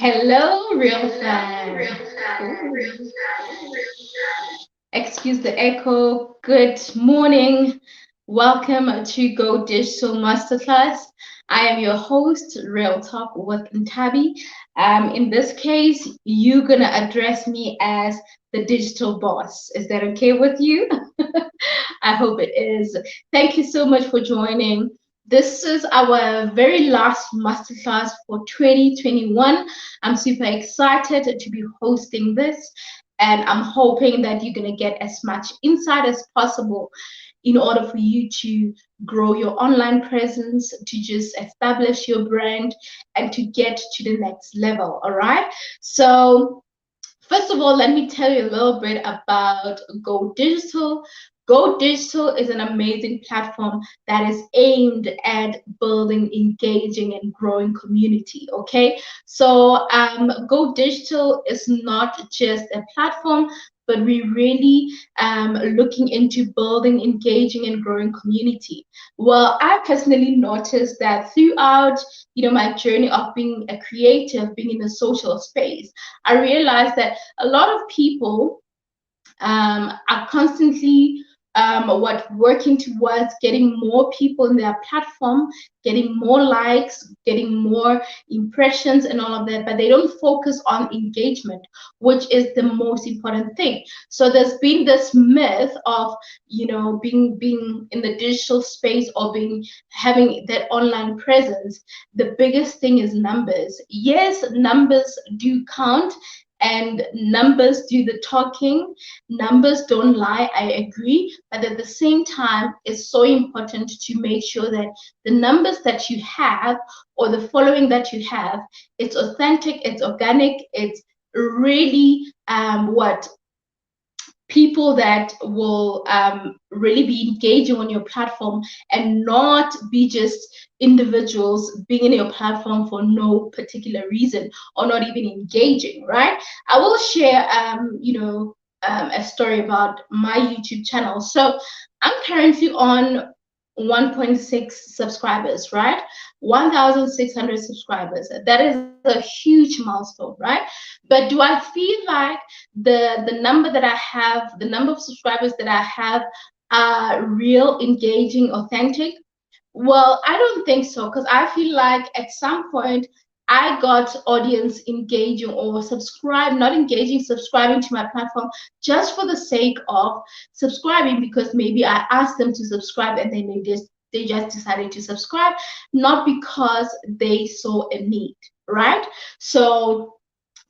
Hello, real fan. Ooh. Excuse the echo. Good morning. Welcome to Go Digital Masterclass. I am your host, Real Talk with Ntabi. In this case, you're gonna address me as the digital boss. Is that okay with you? I hope it is. Thank you so much for joining. This is our very last masterclass for 2021. I'm super excited to be hosting this, and I'm hoping that you're going to get as much insight as possible in order for you to grow your online presence, to just establish your brand, and to get to the next level. All right. So, first of all, let me tell you a little bit about Go Digital. Go Digital is an amazing platform that is aimed at building, engaging, and growing community. Okay, so Go Digital is not just a platform, but we really looking into building, engaging, and growing community. Well, I personally noticed that throughout my journey of being a creative, being in a social space, I realized that a lot of people are constantly working towards getting more people in their platform, getting more likes, getting more impressions, and all of that, but they don't focus on engagement, which is the most important thing. So there's been this myth of being in the digital space or being having that online presence. The biggest thing is numbers. Yes, numbers do count, and numbers do the talking. Numbers don't lie, I agree, but at the same time, it's so important to make sure that the numbers that you have or the following that you have, it's authentic, it's organic, it's really what people that will really be engaging on your platform and not be just individuals being in your platform for no particular reason or not even engaging, right? I will share, a story about my YouTube channel. So I'm currently on 1.6 subscribers, right? 1,600 subscribers. That is a huge milestone, right? But do I feel like the number that I have, the number of subscribers that I have are real, engaging, authentic? Well, I don't think so, because I feel like at some point I got audience engaging or not engaging, subscribing to my platform just for the sake of subscribing, because maybe I asked them to subscribe and then they just decided to subscribe, not because they saw a need, right? So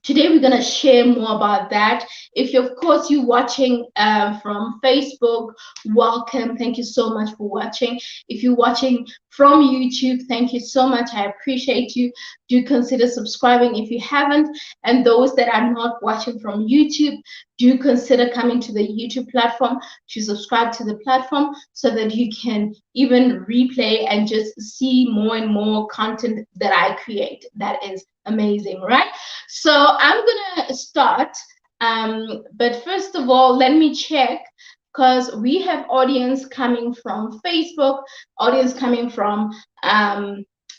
today we're going to share more about that. If you, of course, you're watching from Facebook, welcome. Thank you so much for watching. If you're watching from YouTube, thank you so much. I appreciate you. Do consider subscribing if you haven't. And those that are not watching from YouTube, do consider coming to the YouTube platform to subscribe to the platform so that you can even replay and just see more and more content that I create. That is amazing, right? So I'm gonna start, but first of all, let me check, because we have audience coming from Facebook, audience coming from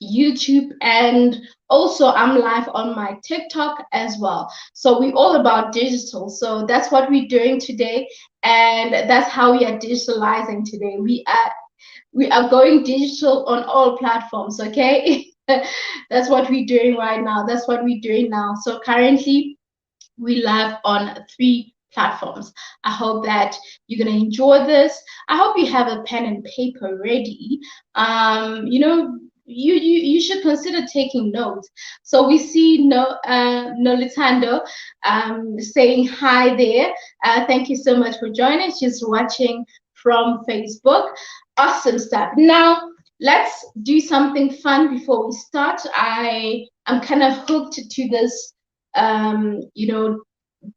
YouTube, and also I'm live on my TikTok as well. So we're all about digital. So that's what we're doing today, and that's how we are digitalizing today. We are going digital on all platforms, okay? That's what we're doing right now. That's what we're doing now. So currently, we live on 3 platforms. I hope that you're going to enjoy this. I hope you have a pen and paper ready. You should consider taking notes. So we see Nolitando saying hi there. Thank you so much for joining. She's watching from Facebook. Awesome stuff. Now, let's do something fun before we start. I'm kind of hooked to this,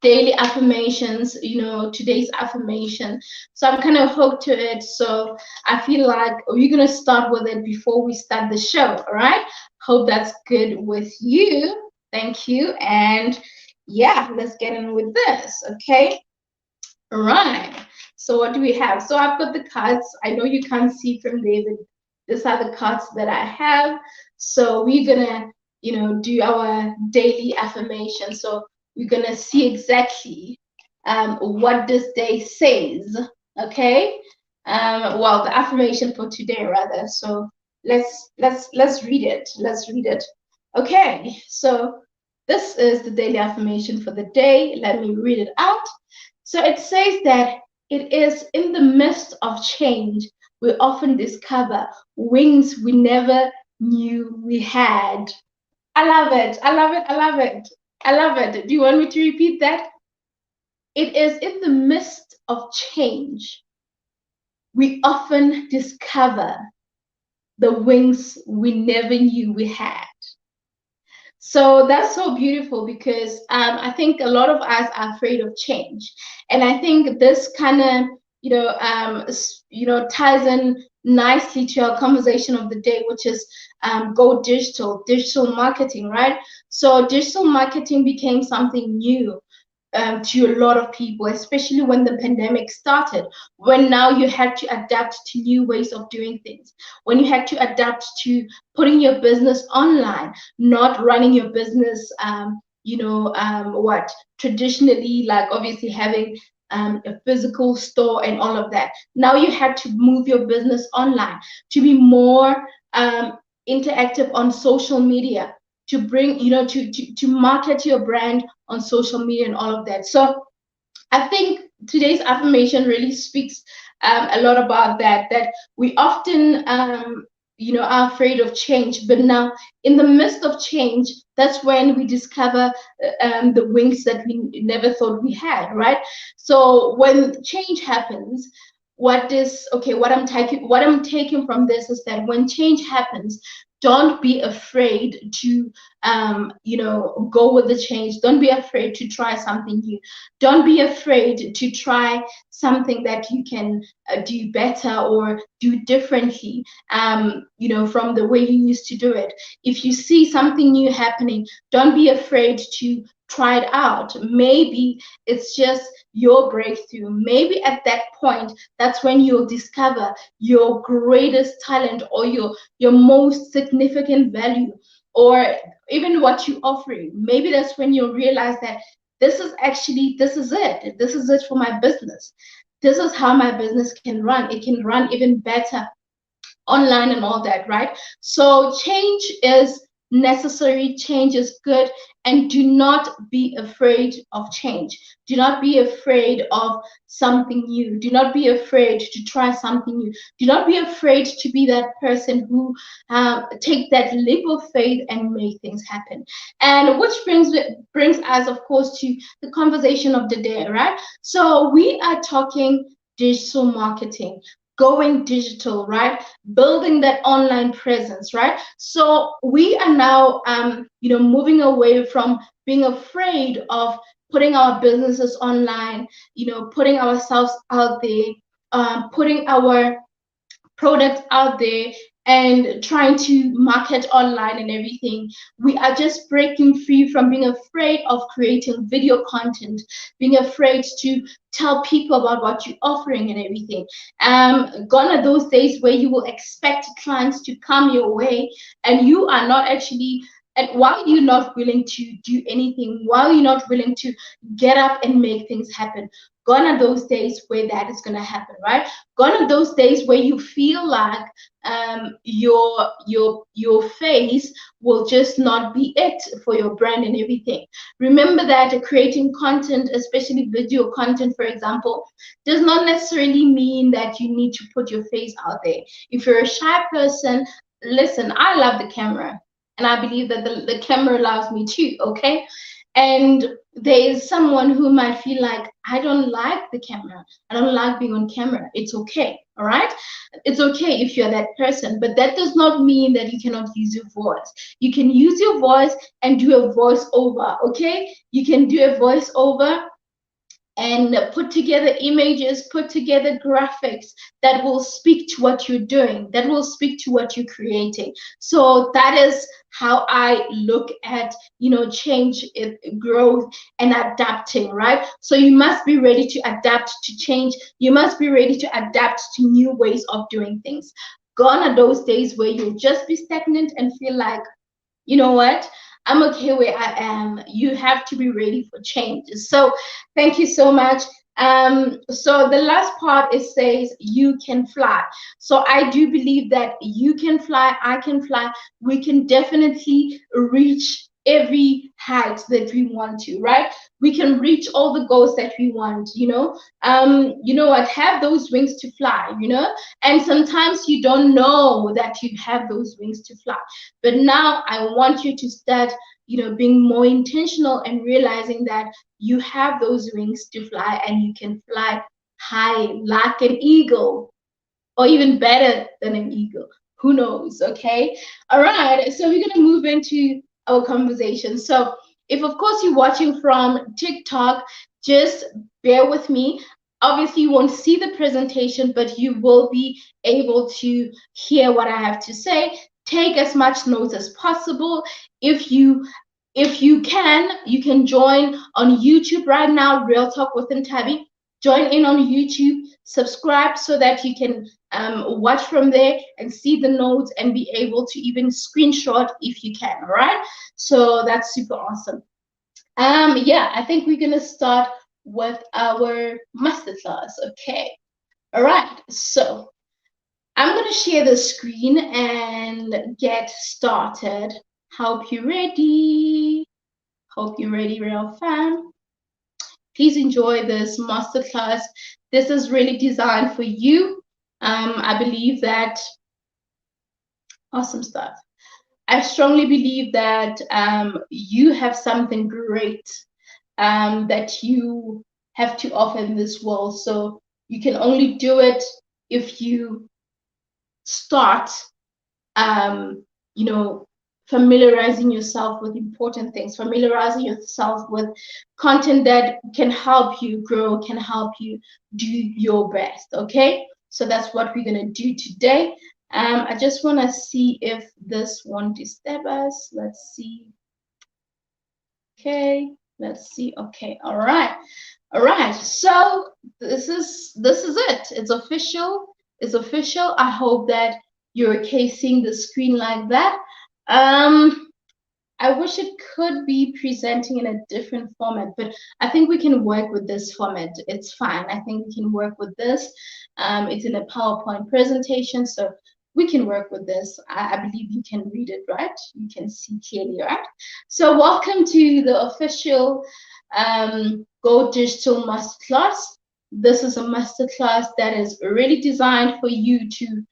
daily affirmations, today's affirmation. So I'm kind of hooked to it. So I feel like we're going to start with it before we start the show. All right. Hope that's good with you. Thank you. And yeah, let's get in with this. Okay. All right. So what do we have? So I've got the cards. I know you can't see from there, but these are the cards that I have. So we're gonna, do our daily affirmation. So we're gonna see exactly what this day says. Okay. Well, the affirmation for today, rather. So let's read it. Let's read it. Okay. So this is the daily affirmation for the day. Let me read it out. So it says that it is in the midst of change we often discover wings we never knew we had. I love it. I love it. I love it. I love it. Do you want me to repeat that? It is in the midst of change we often discover the wings we never knew we had. So that's so beautiful because I think a lot of us are afraid of change, and I think this kind of ties in nicely to our conversation of the day, which is go digital marketing, right? So digital marketing became something new to a lot of people, especially when the pandemic started, when now you had to adapt to new ways of doing things, when you had to adapt to putting your business online, not running your business, what traditionally, like obviously having a physical store and all of that. Now you had to move your business online to be more interactive on social media, to bring, to market your brand on social media and all of that. So I think today's affirmation really speaks a lot about that we often, are afraid of change. But now, in the midst of change, that's when we discover the wings that we never thought we had, right? So when change happens, what I'm taking from this is that when change happens, don't be afraid to go with the change. Don't be afraid to try something new. Don't be afraid to try something that you can do better or do differently, from the way you used to do it. If you see something new happening, don't be afraid to try it out. Maybe it's just your breakthrough. Maybe at that point, that's when you'll discover your greatest talent or your most significant value, or even what you're offering. Maybe that's when you'll realize that this is it. This is it for my business. This is how my business can run. It can run even better online and all that, right? So change is necessary, change is good, and do not be afraid of change. Do not be afraid of something new. Do not be afraid to try something new. Do not be afraid to be that person who take that leap of faith and make things happen. And which brings us, of course, to the conversation of the day, right? So we are talking digital marketing, going digital, right? Building that online presence, right? So we are now, moving away from being afraid of putting our businesses online, putting ourselves out there, putting our products out there and trying to market online and everything. We are just breaking free from being afraid of creating video content, being afraid to tell people about what you're offering and everything. Gone are those days where you will expect clients to come your way and you are not actually, and while you're not willing to do anything, while you're not willing to get up and make things happen, gone are those days where that is going to happen, right? Gone are those days where you feel like your face will just not be it for your brand and everything. Remember that creating content, especially video content, for example, does not necessarily mean that you need to put your face out there. If you're a shy person, listen, I love the camera. And I believe that the camera loves me too, okay? And there is someone who might feel like, I don't like the camera. I don't like being on camera. It's okay, all right? It's okay if you're that person, but that does not mean that you cannot use your voice. You can use your voice and do a voiceover, okay? You can do a voiceover and put together images, put together graphics that will speak to what you're doing, that will speak to what you're creating. So that is how I look at, change, growth, and adapting, right? So you must be ready to adapt to change. You must be ready to adapt to new ways of doing things. Gone are those days where you'll just be stagnant and feel like, you know what? I'm okay where I am. You have to be ready for changes. So thank you so much. So the last part, it says you can fly. So I do believe that you can fly, I can fly, we can definitely reach every height that we want to, right? We can reach all the goals that we want, you know what, have those wings to fly, and sometimes you don't know that you have those wings to fly. But now I want you to start, being more intentional and realizing that you have those wings to fly and you can fly high like an eagle, or even better than an eagle. Who knows? Okay. All right. So we're going to move into our conversation. So, if of course you're watching from TikTok, just bear with me. Obviously, you won't see the presentation, but you will be able to hear what I have to say. Take as much notes as possible. If you you can join on YouTube right now, Real Talk with Tabby. Join in on YouTube, subscribe so that you can watch from there and see the notes and be able to even screenshot if you can. All right. So that's super awesome. Yeah, I think we're gonna start with our masterclass. Okay. All right. So I'm gonna share the screen and get started. Hope you're ready. Hope you're ready, real fam. Please enjoy this masterclass. This is really designed for you. I believe that awesome stuff. I strongly believe that you have something great that you have to offer in this world. So you can only do it if you start, um, you know, familiarizing yourself with important things, familiarizing yourself with content that can help you grow, can help you do your best. Okay, so that's what we're gonna do today. I just want to see if this won't disturb us. Let's see. Okay, let's see. Okay, all right, all right. So this is it. It's official. It's official. I hope that you're okay seeing the screen like that. Um, I wish it could be presenting in a different format, but I think we can work with this format. It's fine. I think we can work with this. It's in a PowerPoint presentation, so we can work with this. I believe you can read it, right? You can see clearly, right? So welcome to the official Go Digital Masterclass. This is a masterclass that is really designed for you to,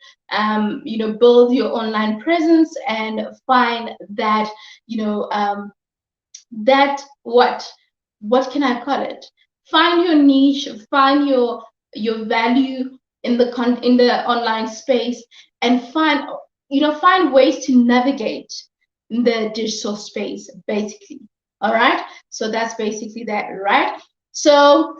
build your online presence and find that, that what can I call it? Find your niche, find your value in in the online space, and find ways to navigate the digital space, basically. All right. So that's basically that, right? So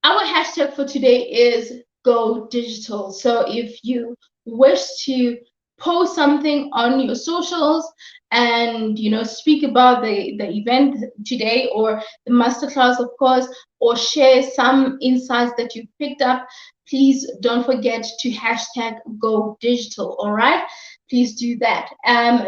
our hashtag for today is Go Digital. So if you wish to post something on your socials and speak about the event today, or the masterclass, of course, or share some insights that you picked up, please don't forget to hashtag Go Digital. All right, please do that.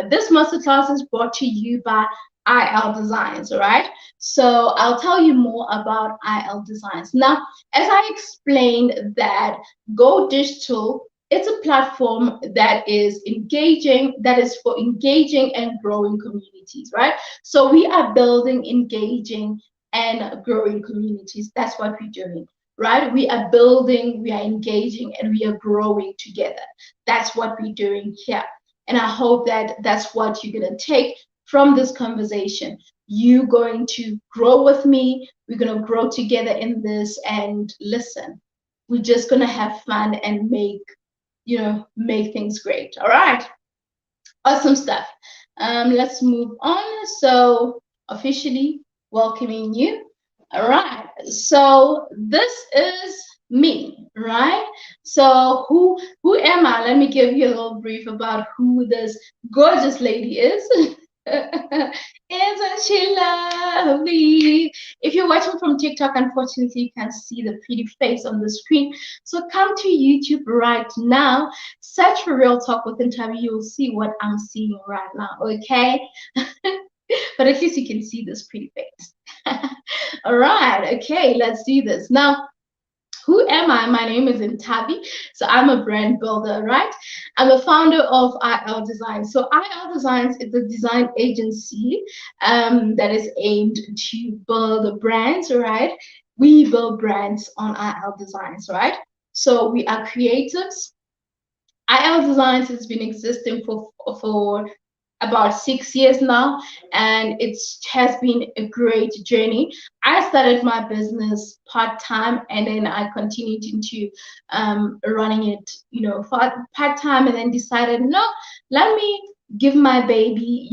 This masterclass is brought to you by IL Designs. All right, so I'll tell you more about IL Designs now. As I explained, that Go Digital, it's a platform that is engaging, that is for engaging and growing communities, right? So we are building, engaging, and growing communities. That's what we're doing, right? We are building, we are engaging, and we are growing together. That's what we're doing here. And I hope that that's what you're going to take from this conversation. You going to grow with me. We're going to grow together in this, and listen, we're just going to have fun and make things great. All right, awesome stuff. Let's move on. So officially welcoming you. All right, so this is me, right? So who am I? Let me give you a little brief about who this gorgeous lady is. Isn't she lovely? If you're watching from TikTok, unfortunately, you can't see the pretty face on the screen. So come to YouTube right now, search for Real Talk with Tabby. You'll see what I'm seeing right now, okay? but at least you can see this pretty face. All right, okay, let's do this. Now, who am I? My name is Ntabi. So I'm a brand builder, right? I'm a founder of IL Design. So IL Designs is a design agency that is aimed to build brands, right? We build brands on IL Designs, right? So we are creatives. IL Designs has been existing for about 6 years now, and it has been a great journey. I started my business part-time, and then I continued into running it, part-time, and then decided, no, let me give my baby,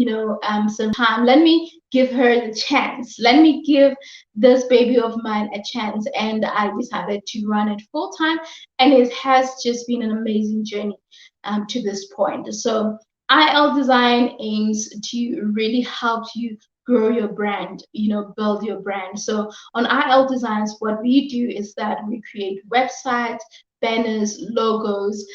some time. Let me give her the chance. Let me give this baby of mine a chance. And I decided to run it full-time, and it has just been an amazing journey to this point. So IL Design aims to really help you grow your brand, build your brand. So on IL Designs, what we do is that we create websites, banners, logos,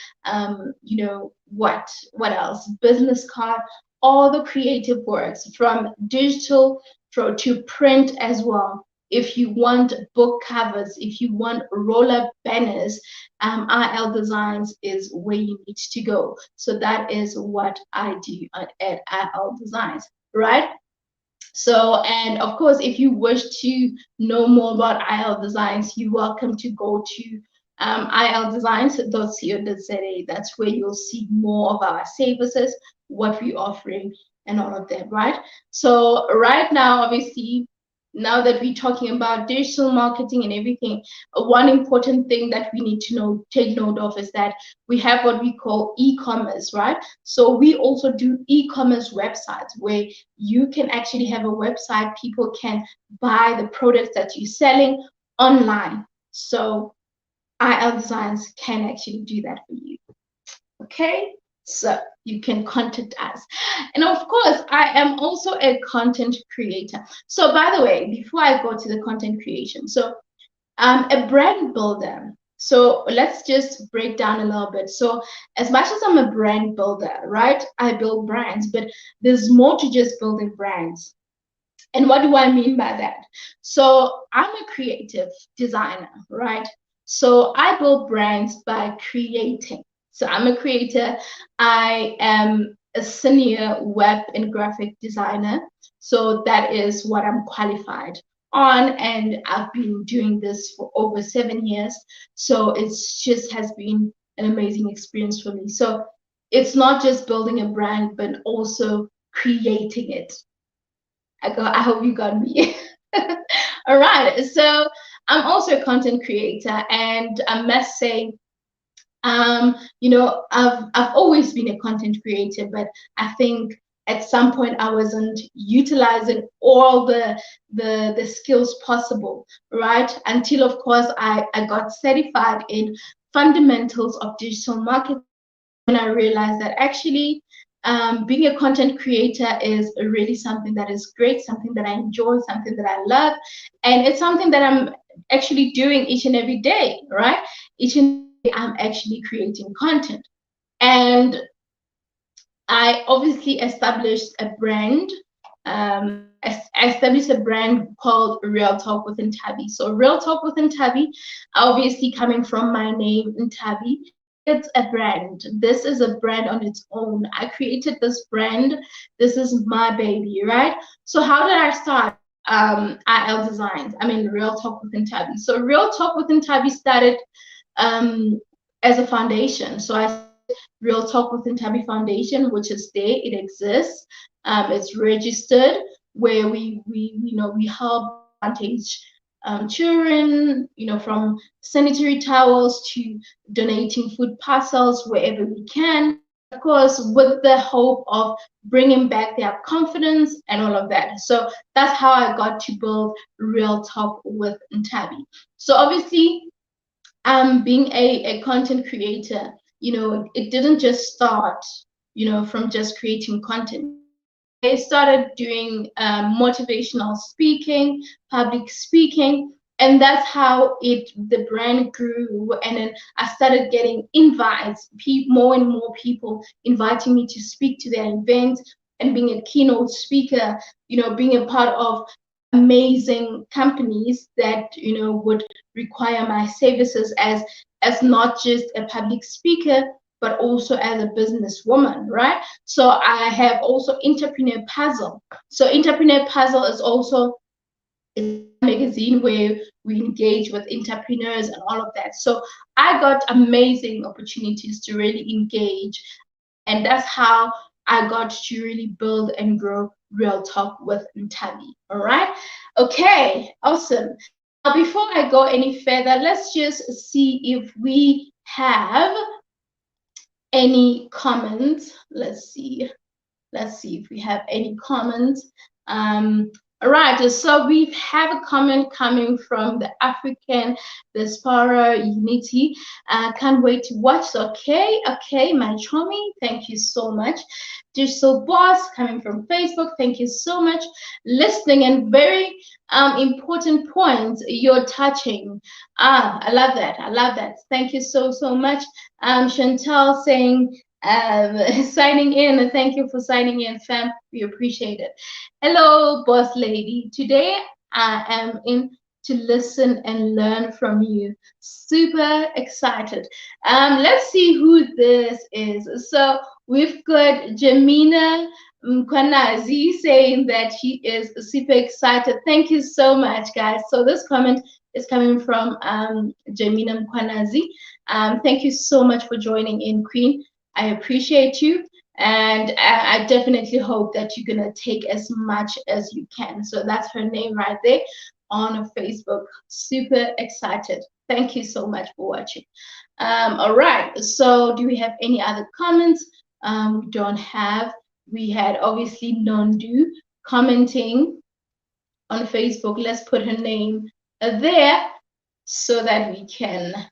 what else? Business card, all the creative works from digital to print as well. If you want book covers, if you want roll-up banners, IL Designs is where you need to go. So that is what I do at IL Designs, right? So, and of course, if you wish to know more about IL Designs, you're welcome to go to ildesigns.co.za. That's where you'll see more of our services, what we're offering, and all of that, right? So right now, obviously, now that we're talking about digital marketing and everything, one important thing that we need to take note of is that we have what we call e-commerce, right? So we also do e-commerce websites where you can actually have a website, people can buy the products that you're selling online. So IL Designs can actually do that for you. Okay, so you can contact us. And of course, I am also a content creator. So by the way, before I go to the content creation, so I'm a brand builder. So let's just break down a little bit. So as much as I'm a brand builder, right? I build brands, but there's more to just building brands. And what do I mean by that? So I'm a creative designer, right? So I build brands by creating. So I'm a creator. I am a senior web and graphic designer. So that is what I'm qualified on. And I've been doing this for over 7 years. So it's just has been an amazing experience for me. So it's not just building a brand, but also creating it. I hope you got me. All right. So I'm also a content creator, and I must say, I've always been a content creator, but I think at some point I wasn't utilizing all the skills possible, right? Until of course I got certified in fundamentals of digital marketing. That's when I realized that actually being a content creator is really something that is great, something that I enjoy, something that I love, and it's something that I'm actually doing each and every day, right? Each and every day I'm actually creating content. And I obviously established a brand. I established a brand called Real Talk with Ntabi. So Real Talk with Ntabi, obviously coming from my name, Ntabi, it's a brand. This is a brand on its own. I created this brand. This is my baby, right? So how did I start IL Designs? I mean, Real Talk with Ntabi. So Real Talk with Ntabi started as a foundation. So I started Real Talk with Ntabi Foundation, which is there. It exists. It's registered, where we help advantage children, from sanitary towels to donating food parcels wherever we can. Of course, with the hope of bringing back their confidence and all of that. So that's how I got to build Real Talk with Ntabi. So obviously, being a content creator, it didn't just start, from just creating content. I started doing motivational speaking, public speaking, and that's how the brand grew. And then I started getting invites, more and more people inviting me to speak to their events. and being a keynote speaker, being a part of amazing companies that would require my services as not just a public speaker, but also as a businesswoman, right? So I have also Entrepreneur Puzzle. So Entrepreneur Puzzle is also a magazine where we engage with entrepreneurs and all of that. So I got amazing opportunities to really engage, and that's how I got to really build and grow Real Talk with Ntabi. All right. Okay. Awesome. Now, before I go any further, let's just see if we have any comments. Let's see if we have any comments. All right, so we have a comment coming from the African Diaspora Unity. Can't wait to watch. Okay, my chummy, thank you so much. Digital Boss coming from Facebook, thank you so much. Listening and very important points you're touching. I love that. Thank you so much. Chantal saying, signing in. Thank you for signing in, fam. We appreciate it. Hello, boss lady. Today I am in to listen and learn from you. Super excited. Let's see who this is. So we've got Jamina Mkwanazi saying that he is super excited. Thank you so much, guys. So this comment is coming from Jamina Mkwanazi. Thank you so much for joining in, Queen. I appreciate you, and I definitely hope that you're gonna take as much as you can. So that's her name right there on Facebook. Super excited. Thank you so much for watching. All right, so do we have any other comments? We don't have. We had obviously Nondu commenting on Facebook. Let's put her name there so that we can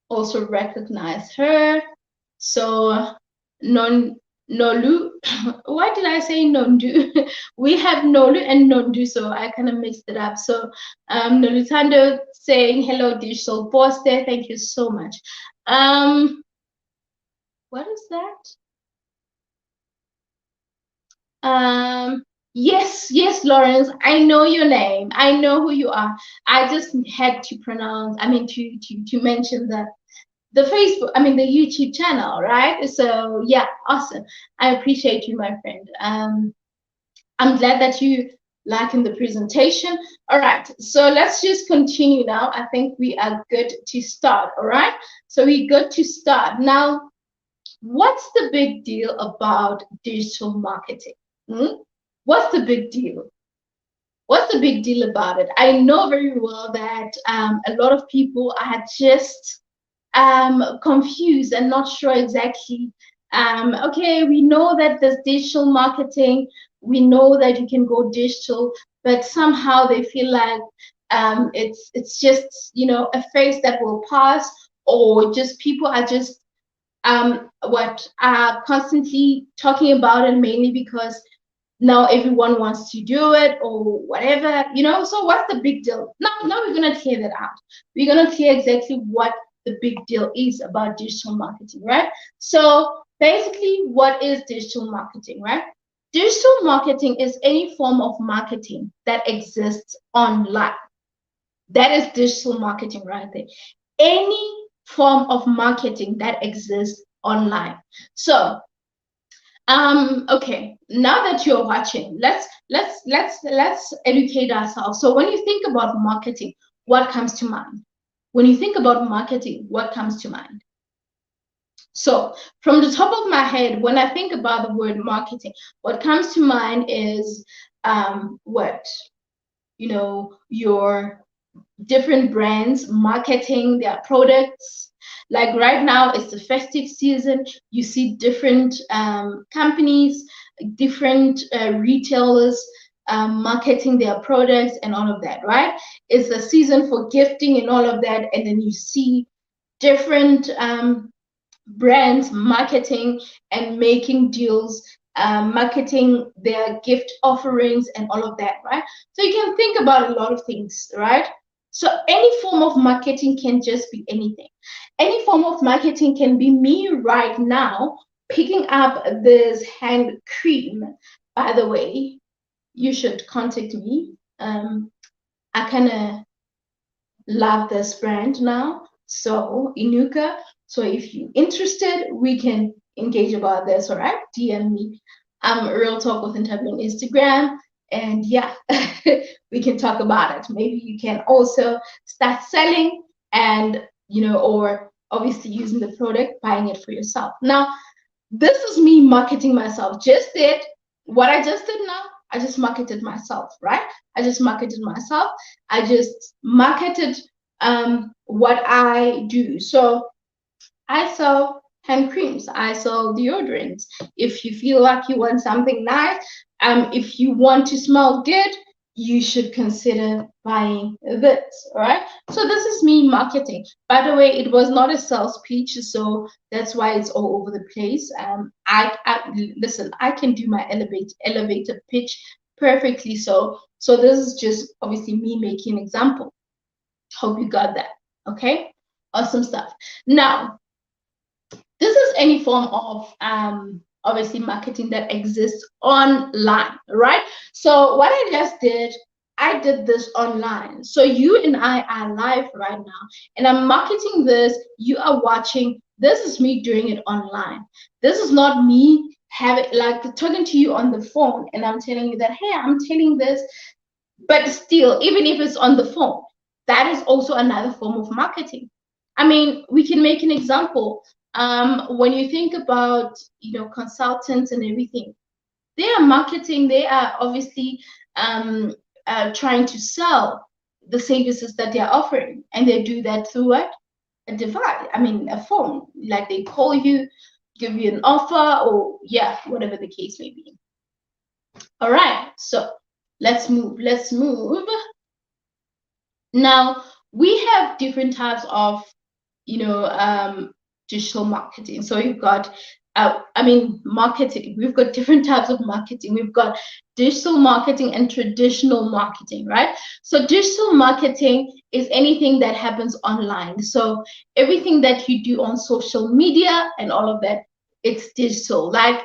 also recognize her. So Nolu, why did I say Nondu? We have Nolu and Nondu, so I kind of mixed it up. So Nolutando saying hello, digital boss there. Thank you so much. What is that? Yes, Lawrence, I know your name. I know who you are. I just had to to mention the Facebook, the YouTube channel, right? So yeah, awesome. I appreciate you, my friend. I'm glad that you liking the presentation. All right, so let's just continue now. I think we are good to start, all right? So we're good to start. Now, what's the big deal about digital marketing? What's the big deal? What's the big deal about it? I know very well that a lot of people are just confused and not sure exactly. Okay, we know that there's digital marketing. We know that you can go digital, but somehow they feel like it's just a phase that will pass, or just people are just what are constantly talking about it, mainly because now everyone wants to do it or whatever, so what's the big deal? Now we're going to clear that out. We're going to clear exactly what the big deal is about digital marketing, right? So basically, what is digital marketing, right? Digital marketing is any form of marketing that exists online. That is digital marketing right there. Any form of marketing that exists online. So okay, now that you're watching, let's educate ourselves. So when you think about marketing, what comes to mind? When you think about marketing, what comes to mind? So from the top of my head, when I think about the word marketing, what comes to mind is your different brands marketing their products. Like right now, it's the festive season. You see different companies, different retailers marketing their products and all of that, right? It's a season for gifting and all of that. And then you see different brands marketing and making deals, marketing their gift offerings and all of that, right? So you can think about a lot of things, right? So any form of marketing can just be anything. Any form of marketing can be me right now picking up this hand cream, by the way, you should contact me. I kind of love this brand now. So Inuka. So if you're interested, we can engage about this. All right, DM me. I'm Real Talk with Interview on Instagram, and yeah, we can talk about it. Maybe you can also start selling, and or obviously using the product, buying it for yourself. Now, this is me marketing myself. Just did what I just did now. I just marketed myself, right? I just marketed myself. I just marketed what I do. So I sell hand creams. I sell deodorants. If you feel like you want something nice, if you want to smell good, you should consider buying this. All right. So this is me marketing. By the way, it was not a sales pitch, so that's why it's all over the place. I listen. I can do my elevator pitch perfectly. So this is just obviously me making an example. Hope you got that. Okay. Awesome stuff. Now, this is any form of obviously marketing that exists online, right? So what I just did, I did this online. So you and I are live right now, and I'm marketing this. You are watching. This is me doing it online. This is not me having like talking to you on the phone, and I'm telling you that, hey, I'm telling this, but still, even if it's on the phone, that is also another form of marketing. I mean, we can make an example. When you think about, consultants and everything, they are marketing. They are obviously trying to sell the services that they are offering, and they do that through what? A device. I mean, a phone. Like they call you, give you an offer, or yeah, whatever the case may be. All right. So let's move. Let's move. Now, we have different types of, digital marketing. So you've got, marketing. We've got different types of marketing. We've got digital marketing and traditional marketing, right? So digital marketing is anything that happens online. So everything that you do on social media and all of that, it's digital. Like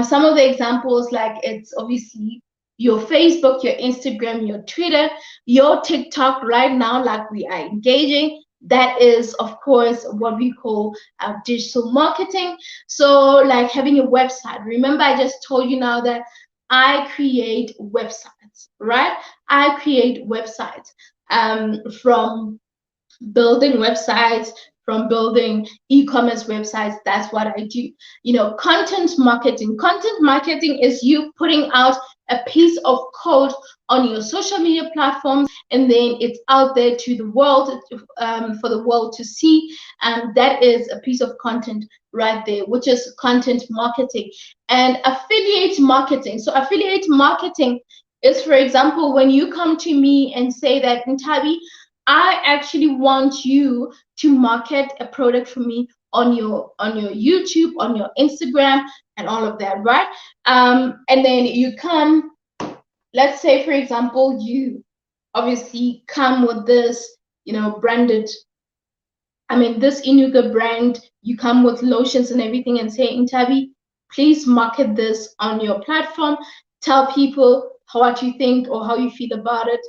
some of the examples, like it's obviously your Facebook, your Instagram, your Twitter, your TikTok right now, like we are engaging. That is, of course, what we call digital marketing. So, like having a website. Remember, I just told you now that I create websites, right? I create websites from building websites, from building e-commerce websites. That's what I do. Content marketing. Content marketing is you putting out a piece of code on your social media platforms, and then it's out there to the world, for the world to see. And that is a piece of content right there, which is content marketing. And affiliate marketing. So affiliate marketing is, for example, when you come to me and say that, Ntabi, I actually want you to market a product for me on your YouTube, on your Instagram, and all of that, right? And then you come, let's say, for example, you obviously come with this, branded, this Inuka brand, you come with lotions and everything and say, Intabi, please market this on your platform. Tell people what you think or how you feel about it.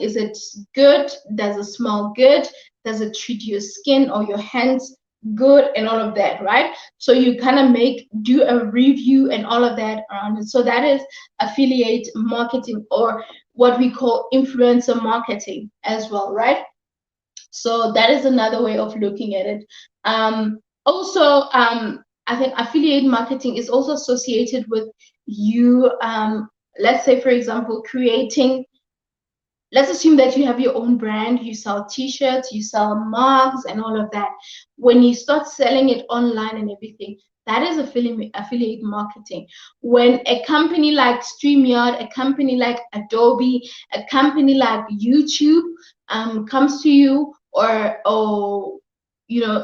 Is it good? Does it smell good? Does it treat your skin or your hands good, and all of that, right? So you kind of do a review and all of that around it. So that is affiliate marketing, or what we call influencer marketing as well, right? So that is another way of looking at it. Also, I think affiliate marketing is also associated with you, let's say, for example, creating, let's assume that you have your own brand, you sell t-shirts, you sell mugs and all of that. When you start selling it online and everything, that is affiliate marketing. When a company like StreamYard, a company like Adobe, a company like YouTube comes to you, or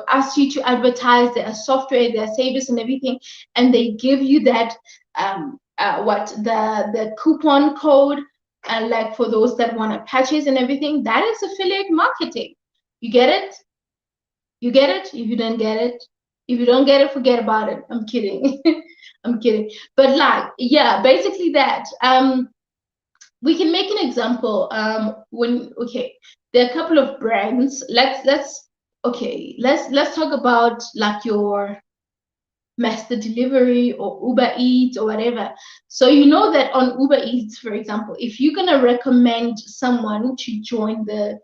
asks you to advertise their software, their service and everything, and they give you that the coupon code, and like for those that want to purchase and everything, that is affiliate marketing. You get it? You get it? If you don't get it, If you don't get it, forget about it. I'm kidding. I'm kidding. But like, yeah, basically that. We can make an example. There are a couple of brands. Let's talk about like your Master Delivery or Uber Eats or whatever. So you know that on Uber Eats, for example, if you're gonna recommend someone to join the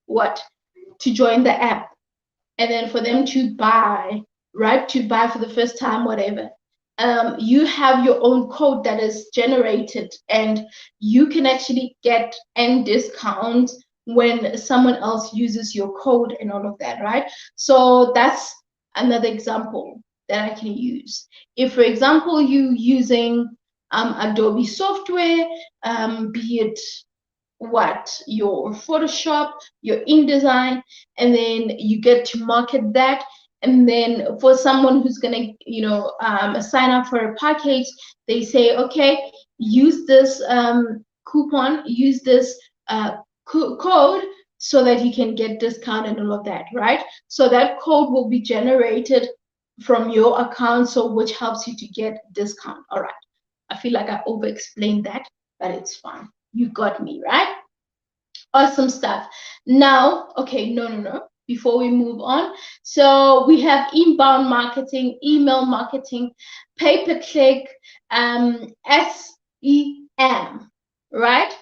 what to join the app, and then for them to buy, right, to buy for the first time, whatever, you have your own code that is generated, and you can actually get end discounts when someone else uses your code and all of that, right? So that's another example that I can use. If, for example, you using Adobe software, be it your Photoshop, your InDesign, and then you get to market that. And then for someone who's gonna, sign up for a package, they say, okay, use this coupon, use this code so that you can get discount and all of that, right? So that code will be generated from your account, so which helps you to get discount. All right. I feel like I over-explained that, but it's fine. You got me, right? Awesome stuff. Now, okay, no. Before we move on, so we have inbound marketing, email marketing, pay-per-click, SEM, right?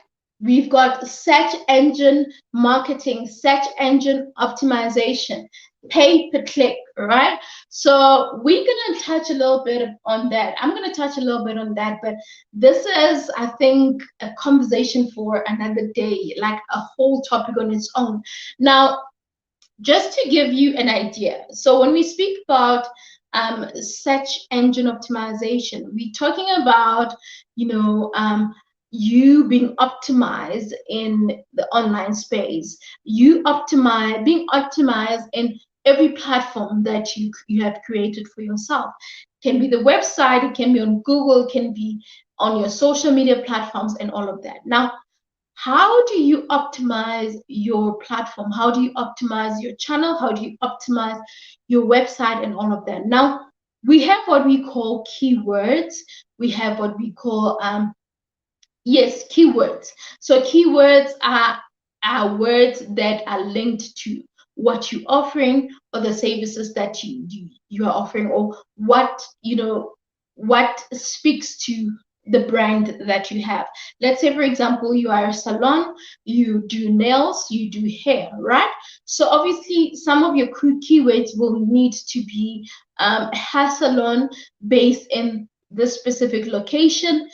We've got search engine marketing, search engine optimization, pay-per-click, right? So we're going to touch a little bit on that. I'm going to touch a little bit on that, but this is, I think, a conversation for another day, like a whole topic on its own. Now, just to give you an idea, so when we speak about search engine optimization, we're talking about, you being optimized in the online space, being optimized in every platform that you have created for yourself. It can be the website, it can be on Google, it can be on your social media platforms and all of that. Now, how do you optimize your platform? How do you optimize your channel? How do you optimize your website and all of that? Now, we have what we call keywords. We have what we call, keywords. So keywords are words that are linked to what you're offering or the services that you are offering, or what speaks to the brand that you have. Let's say, for example, you are a salon, you do nails, you do hair, right? So obviously some of your keywords will need to be hair salon based in this specific location,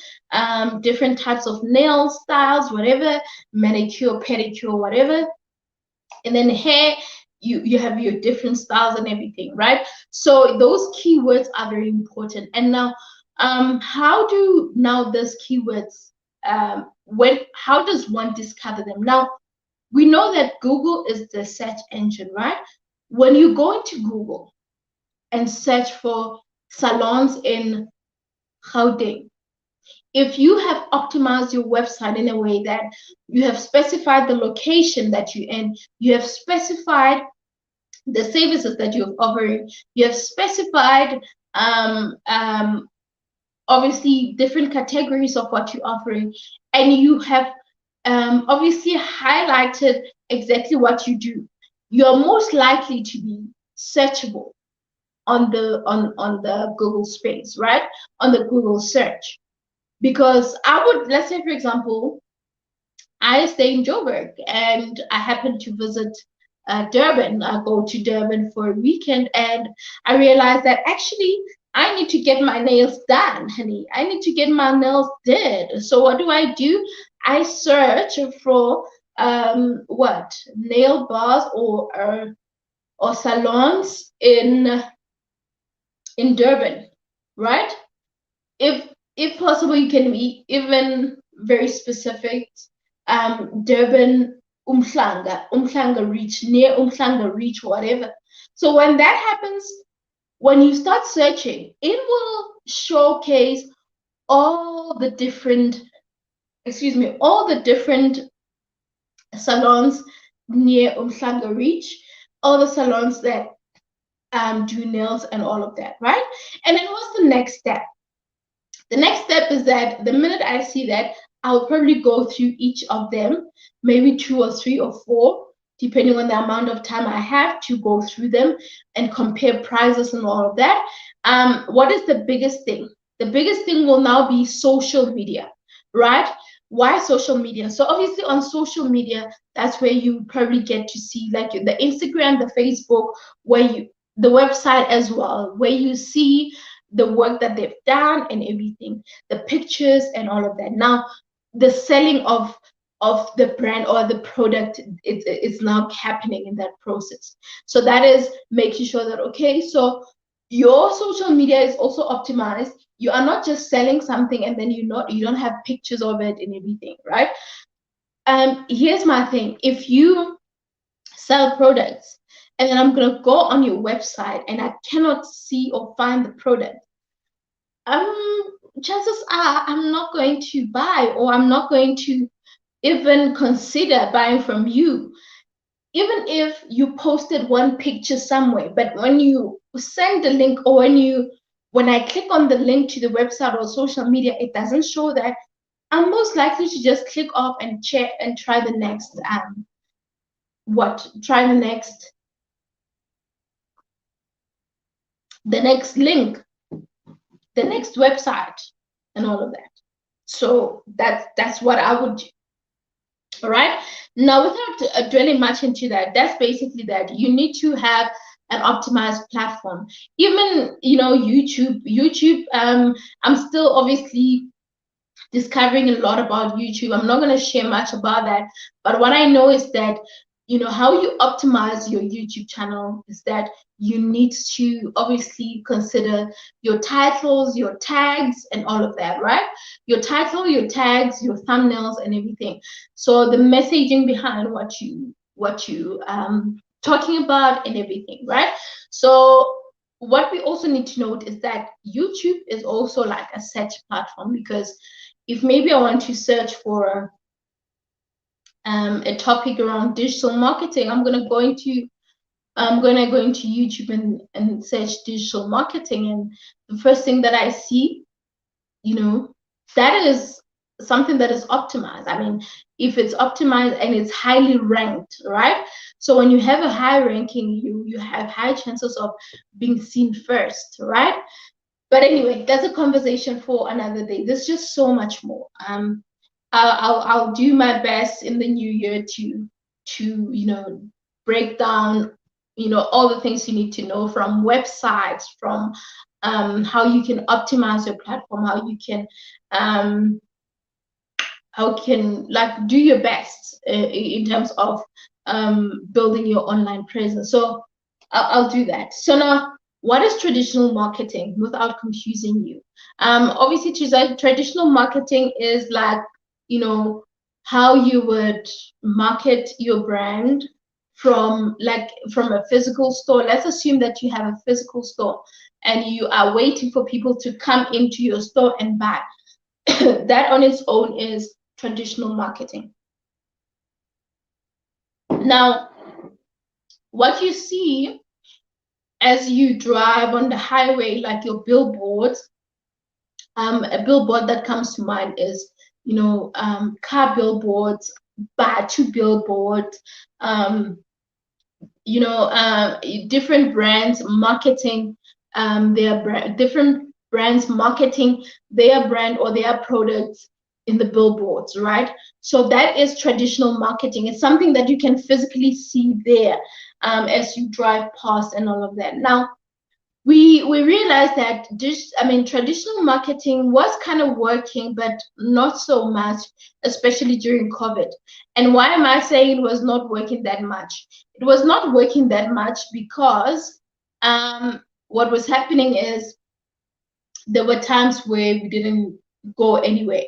different types of nail styles, whatever, manicure, pedicure, whatever. And then hair, you have your different styles and everything, right? So those keywords are very important. And now, how do now those keywords, how does one discover them? Now, we know that Google is the search engine, right? When you go into Google and search for salons in Gauteng, if you have optimized your website in a way that you have specified the location that you're in, you have specified the services that you're offering, you have specified obviously different categories of what you're offering, and you have obviously highlighted exactly what you do, you're most likely to be searchable on the Google space, right? On the Google search. Because let's say, for example, I stay in Joburg and I happen to visit Durban. I go to Durban for a weekend and I realize that actually I need to get my nails done, honey. I need to get my nails did. So what do? I search for nail bars or salons in Durban, right? If possible, you can be even very specific. Durban, Umhlanga Reach, near Umhlanga Reach, whatever. So when that happens, when you start searching, it will showcase all the different salons near Umhlanga Reach, all the salons that do nails and all of that, right? And then what's the next step? The next step is that the minute I see that, I'll probably go through each of them, maybe 2 or 3 or 4, depending on the amount of time I have to go through them and compare prices and all of that. What is the biggest thing? The biggest thing will now be social media, right? Why social media? So obviously on social media, that's where you probably get to see like the Instagram, the Facebook, the website as well, where you see the work that they've done and everything, the pictures and all of that. Now, the selling of the brand or the product is now happening in that process. So that is making sure that, okay, so your social media is also optimized. You are not just selling something and then you don't have pictures of it and everything, right? Here's my thing. If you sell products and then I'm gonna go on your website and I cannot see or find the product, chances are I'm not going to buy, or I'm not going to even consider buying from you, even if you posted one picture somewhere. But when you send the link, or when I click on the link to the website or social media, it doesn't show that, I'm most likely to just click off and check and try the next the next link, the next website, and all of that. So that's what I would do. All right. Now, without dwelling much into that, that's basically that. You need to have an optimized platform. Even YouTube. I'm still obviously discovering a lot about YouTube. I'm not going to share much about that, but what I know is that how you optimize your YouTube channel is that you need to obviously consider your titles, your tags, and all of that, right? Your title, your tags, your thumbnails, and everything. So the messaging behind what you talking about and everything, right? So what we also need to note is that YouTube is also like a search platform, because if maybe I want to search for a topic around digital marketing, I'm gonna go into YouTube and search digital marketing, and the first thing that I see, that is something that is optimized. I mean, if it's optimized and it's highly ranked, right? So when you have a high ranking, you have high chances of being seen first, right? But anyway, that's a conversation for another day. There's just so much more. I'll do my best in the new year to break down all the things you need to know, from websites, from how you can optimize your platform, how can like do your best in terms of building your online presence. So I'll do that. So now, what is traditional marketing without confusing you? Obviously, traditional marketing is like, how you would market your brand from a physical store. Let's assume that you have a physical store and you are waiting for people to come into your store and buy. That on its own is traditional marketing. Now, what you see as you drive on the highway, like your billboards, a billboard that comes to mind is, car billboards, to billboards, different brands marketing different brands marketing their brand or their products in the billboards, right? So that is traditional marketing. It's something that you can physically see there as you drive past and all of that. Now, we realized that traditional marketing was kind of working, but not so much, especially during COVID. And why am I saying it was not working that much? It was not working that much because what was happening is there were times where we didn't go anywhere.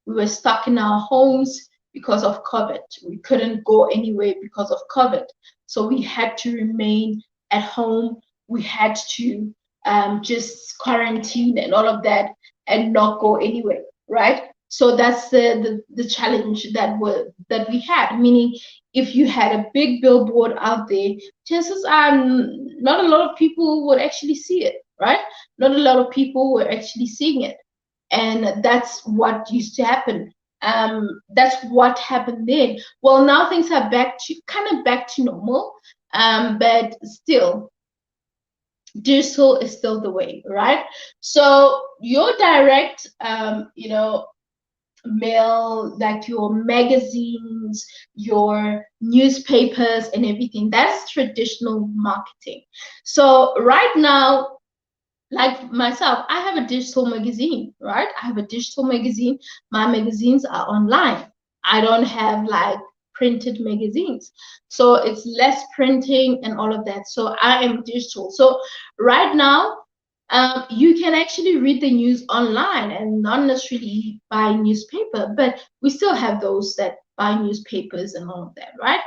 We were stuck in our homes because of COVID. We couldn't go anywhere because of COVID. So we had to remain at home. We had to just quarantine and all of that and not go anywhere, right? So that's the challenge that we had. Meaning, if you had a big billboard out there, chances are not a lot of people would actually see it, right? Not a lot of people were actually seeing it. And that's what used to happen. That's what happened then. Well, now things are back to normal, but still, digital is still the way, right? So your direct, mail, like your magazines, your newspapers, and everything, that's traditional marketing. So right now, like myself, I have a digital magazine, right? I have a digital magazine. My magazines are online. I don't have like printed magazines. So it's less printing and all of that. So I am digital. So right now, you can actually read the news online and not necessarily buy newspaper, but we still have those that buy newspapers and all of that, right?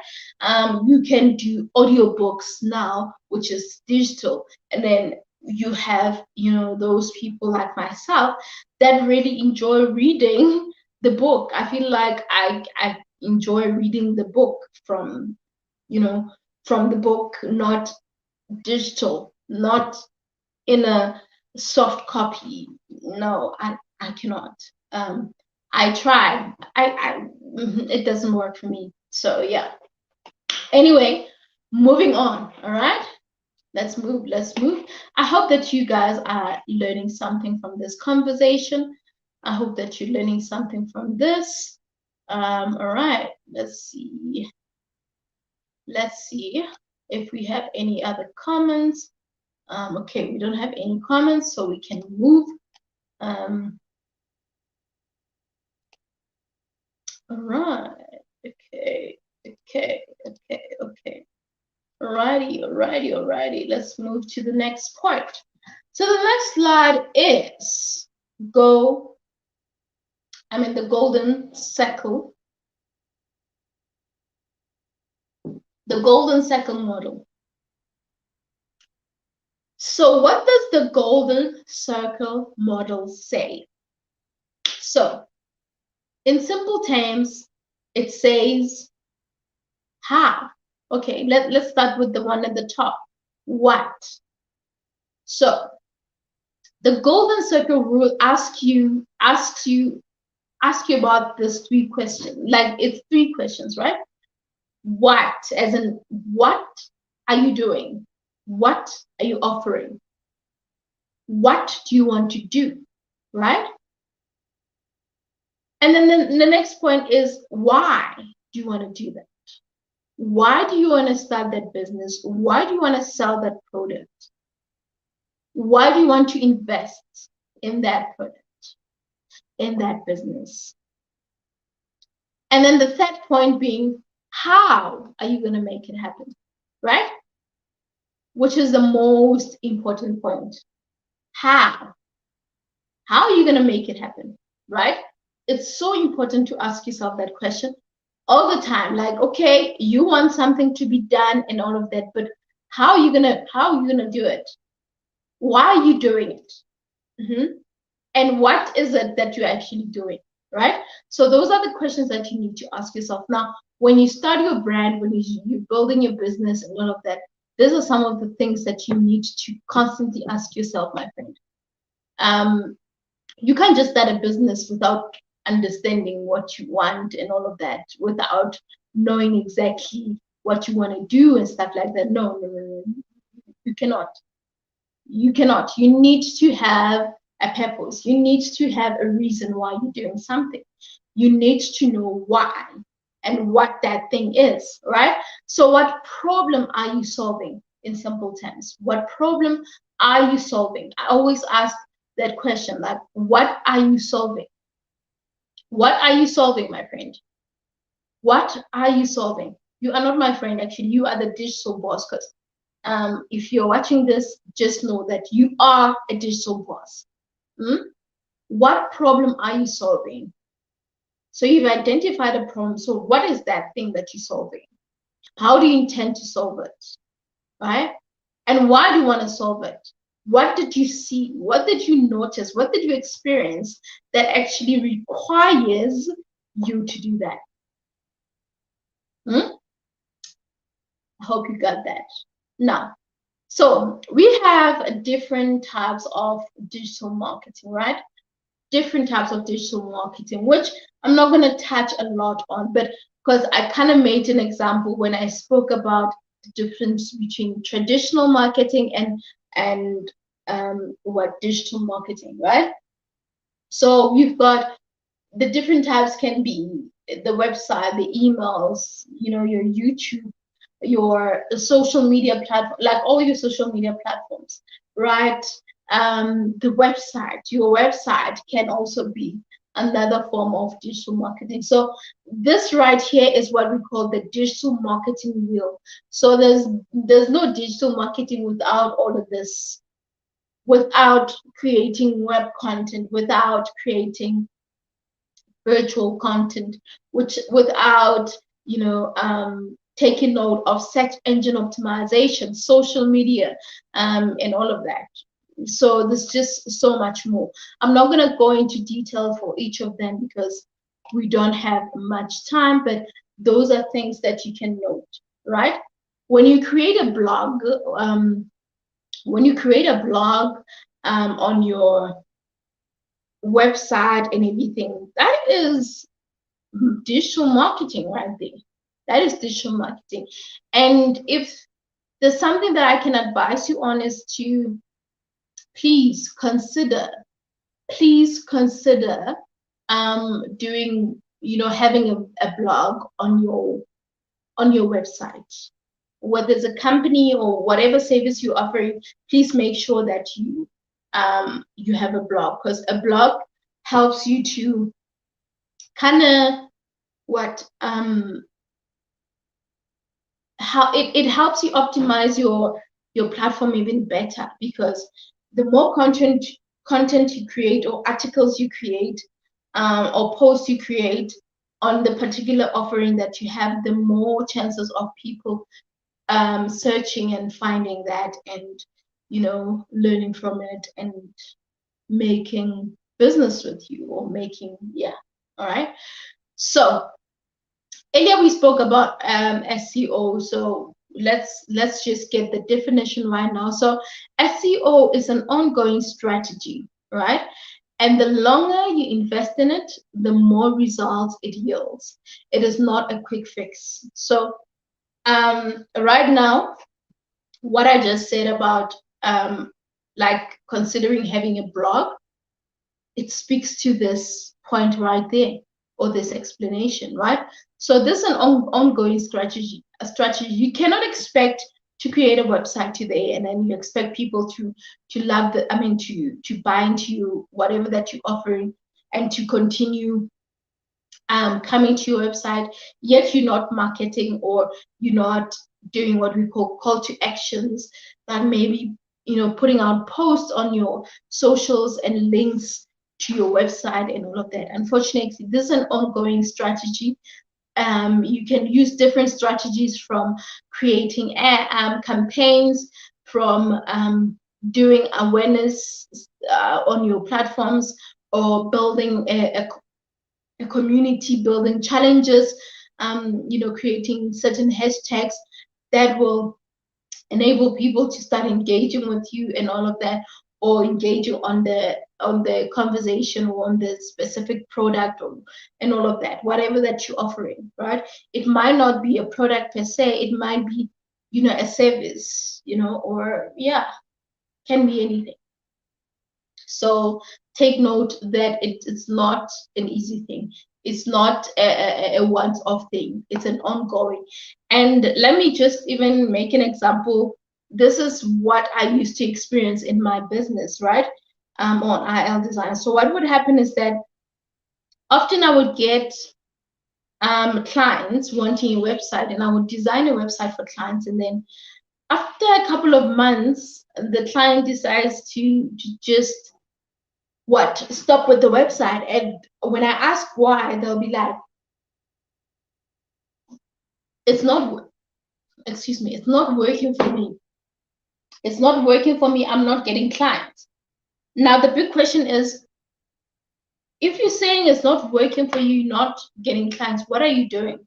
You can do audiobooks now, which is digital, and then you have, those people like myself that really enjoy reading the book. I feel like I enjoy reading the book from, from the book, not digital, not in a soft copy. No, I cannot. I try. It doesn't work for me. So yeah. Anyway, moving on. All right. Let's move. I hope that you guys are learning something from this conversation. I hope that you're learning something from this. All right, let's see if we have any other comments. Okay, we don't have any comments, so we can move. All right, okay. Alrighty. Let's move to the next part. So the next slide is the golden circle. The golden circle model. So what does the golden circle model say? So in simple terms, it says how. Okay, let's start with the one at the top. What? So the golden circle rule asks you about this three questions. Like it's three questions, right? What, as in what are you doing? What are you offering? What do you want to do, right? And then the next point is, why do you want to do that? Why do you want to start that business? Why do you want to sell that product? Why do you want to invest in that product, in that business? And then the third point being, how are you going to make it happen, right? Which is the most important point. How? How are you going to make it happen, right? It's so important to ask yourself that question all the time. Like, okay, you want something to be done and all of that, but how are you gonna do it? Why are you doing it? And what is it that you're actually doing, right? So those are the questions that you need to ask yourself. Now, when you start your brand, when you're building your business and all of that, these are some of the things that you need to constantly ask yourself, my friend. You can't just start a business without understanding what you want and all of that, without knowing exactly what you want to do and stuff like that. No. You cannot. You need to have a purpose. You need to have a reason why you're doing something. You need to know why and what that thing is, right? So what problem are you solving, in simple terms? What problem are you solving? I always ask that question, like, what are you solving? What are you solving, my friend? What are you solving? You are not my friend, actually. You are the digital boss, because if you're watching this, just know that you are a digital boss. What problem are you solving? So you've identified a problem. So what is that thing that you're solving? How do you intend to solve it, right? And why do you want to solve it? What did you see? What did you notice? What did you experience that actually requires you to do that? hope you got that. Now, so we have different types of digital marketing, right? Different types of digital marketing, which I'm not going to touch a lot on, but because I kind of made an example when I spoke about the difference between traditional marketing and what digital marketing, right? So we've got the different types can be the website, the emails, your YouTube, your social media platform, like all your social media platforms, right? The website, your website can also be another form of digital marketing. So this right here is what we call the digital marketing wheel. So there's no digital marketing without all of this, without creating web content, without creating virtual content, which without taking note of search engine optimization, social media, and all of that. So there's just so much more. I'm not going to go into detail for each of them because we don't have much time, but those are things that you can note, right? When you create a blog, on your website and everything, that is digital marketing right there. That is digital marketing. And if there's something that I can advise you on is to please consider doing, having a blog on your website. Whether it's a company or whatever service you're offering, please make sure that you have a blog, because a blog helps you to kind of how it helps you optimize your platform even better, because the more content you create, or articles you create, or posts you create on the particular offering that you have, the more chances of people searching and finding that, and learning from it and making business with you, or all right. So earlier we spoke about SEO, so let's just get the definition right now. So SEO is an ongoing strategy, right? And the longer you invest in it, the more results it yields. It is not a quick fix. So right now, what I just said about like considering having a blog, it speaks to this point right there, or this explanation, right? So this is an ongoing strategy. You cannot expect to create a website today and then you expect people to love to buy into you, whatever that you're offering, and to continue coming to your website, yet you're not marketing, or you're not doing what we call to actions, that maybe putting out posts on your socials and links to your website and all of that. Unfortunately, this is an ongoing strategy. You can use different strategies, from creating campaigns, from doing awareness on your platforms, or building a community, building challenges, creating certain hashtags that will enable people to start engaging with you and all of that, or engaging on the conversation, or on the specific product, and all of that, whatever that you're offering, right? It might not be a product per se, it might be a service, or can be anything. So take note that it's not an easy thing. It's not a once-off thing. It's an ongoing. And let me just even make an example. This is what I used to experience in my business, right? On IL design. So what would happen is that often I would get clients wanting a website, and I would design a website for clients, and then after a couple of months, the client decides to just stop with the website. And when I ask why, they'll be like, it's not working for me. It's not working for me. I'm not getting clients. Now, the big question is, if you're saying it's not working for you, not getting clients, what are you doing?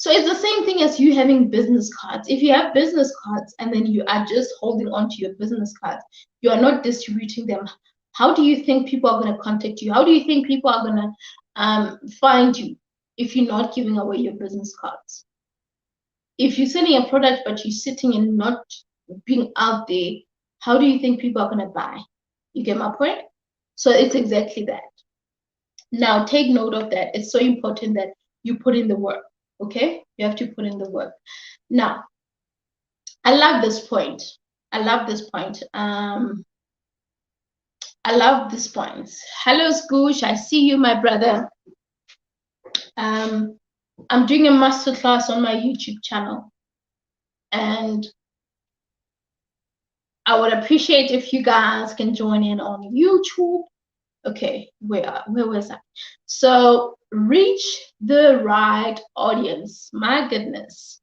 So it's the same thing as you having business cards. If you have business cards and then you are just holding on to your business cards, you are not distributing them. How do you think people are going to contact you? How do you think people are going to find you if you're not giving away your business cards? If you're selling a product but you're sitting and not being out there, how do you think people are going to buy? You get my point? So it's exactly that. Now, take note of that. It's so important that you put in the work, okay? You have to put in the work. Now, I love this point. I love this point. I love this point. Hello, Scoosh. I see you, my brother. I'm doing a masterclass on my YouTube channel, and I would appreciate if you guys can join in on YouTube. Okay, where was I? So reach the right audience. My goodness.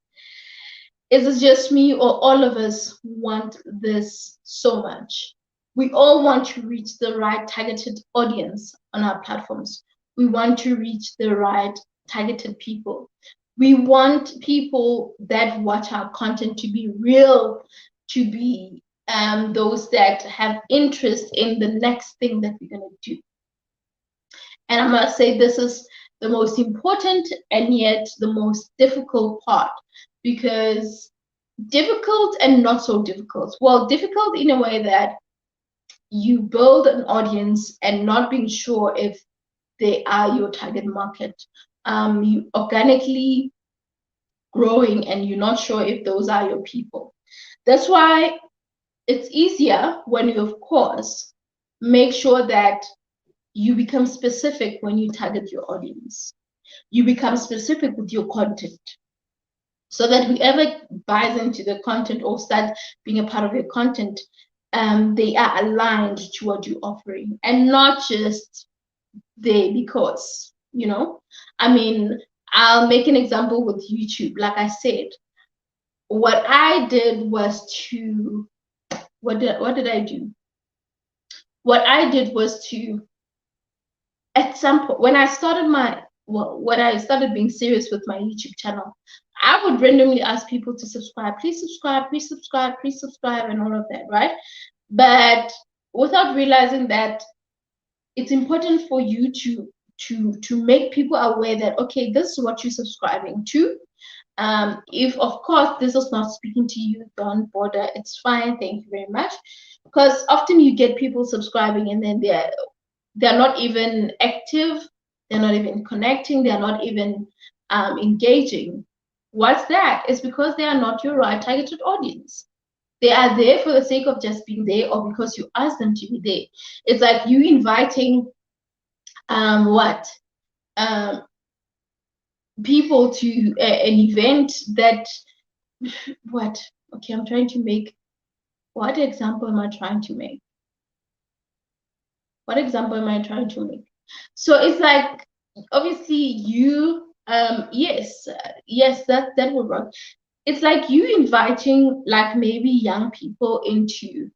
Is it just me or all of us want this so much? We all want to reach the right targeted audience on our platforms. We want to reach the right targeted people. We want people that watch our content to be real, to be those that have interest in the next thing that we're going to do. And I must say, this is the most important and yet the most difficult part, because difficult and not so difficult. Well, difficult in a way that you build an audience and not being sure if they are your target market. You organically growing and you're not sure if those are your people. That's why it's easier when you, of course, make sure that you become specific when you target your audience. You become specific with your content, so that whoever buys into the content or starts being a part of your content, they are aligned to what you're offering and not just there because, you know, I mean, I'll make an example with YouTube. Like I said, what I did was to, what did I do? What I did was to, at some point, when I started when I started being serious with my YouTube channel, I would randomly ask people to subscribe, please subscribe, please subscribe, please subscribe, and all of that, right? But without realizing that it's important for you to make people aware that, okay, this is what you're subscribing to. If of course this is not speaking to you, don't bother, it's fine, thank you very much. Because often you get people subscribing and then they're not even active, they're not even connecting, they're not even engaging. What's that? It's because they are not your right targeted audience. They are there for the sake of just being there, or because you ask them to be there. It's like you inviting people to an event that what? Okay, I'm trying to make, what example am I trying to make? What example am I trying to make? So it's like, obviously you, yes, that would work. It's like you inviting like maybe young people into